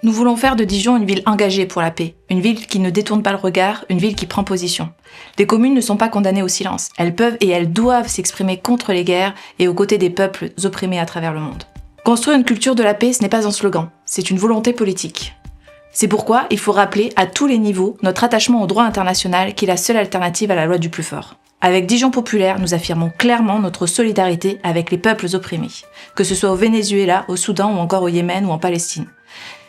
Nous voulons faire de Dijon une ville engagée pour la paix, une ville qui ne détourne pas le regard, une ville qui prend position. Les communes ne sont pas condamnées au silence. Elles peuvent et elles doivent s'exprimer contre les guerres et aux côtés des peuples opprimés à travers le monde. Construire une culture de la paix, ce n'est pas un slogan, c'est une volonté politique. C'est pourquoi il faut rappeler à tous les niveaux notre attachement au droit international qui est la seule alternative à la loi du plus fort. Avec Dijon Populaire, nous affirmons clairement notre solidarité avec les peuples opprimés, que ce soit au Venezuela, au Soudan ou encore au Yémen ou en Palestine.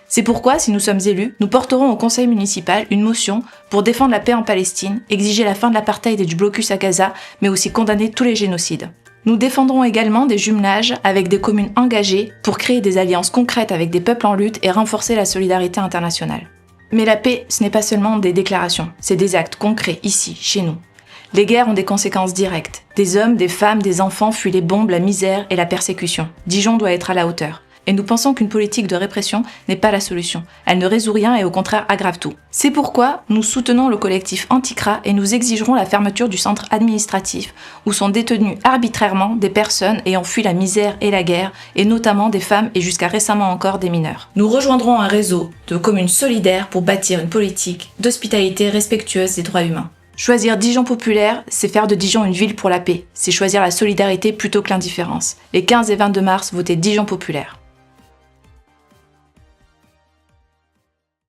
C'est pourquoi, si nous sommes élus, nous porterons au conseil municipal une motion pour défendre la paix en Palestine, exiger la fin de l'apartheid et du blocus à Gaza, mais aussi condamner tous les génocides. Nous défendrons également des jumelages avec des communes engagées pour créer des alliances concrètes avec des peuples en lutte et renforcer la solidarité internationale. Mais la paix, ce n'est pas seulement des déclarations, c'est des actes concrets ici, chez nous. Les guerres ont des conséquences directes. Des hommes, des femmes, des enfants fuient les bombes, la misère et la persécution. Dijon doit être à la hauteur. Et nous pensons qu'une politique de répression n'est pas la solution. Elle ne résout rien et au contraire aggrave tout. C'est pourquoi nous soutenons le collectif Anticra et nous exigerons la fermeture du centre administratif où sont détenues arbitrairement des personnes ayant fui la misère et la guerre, et notamment des femmes et jusqu'à récemment encore des mineurs. Nous rejoindrons un réseau de communes solidaires pour bâtir une politique d'hospitalité respectueuse des droits humains. Choisir Dijon Populaire, c'est faire de Dijon une ville pour la paix. C'est choisir la solidarité plutôt que l'indifférence. Les 15 et 22 mars, votez Dijon Populaire.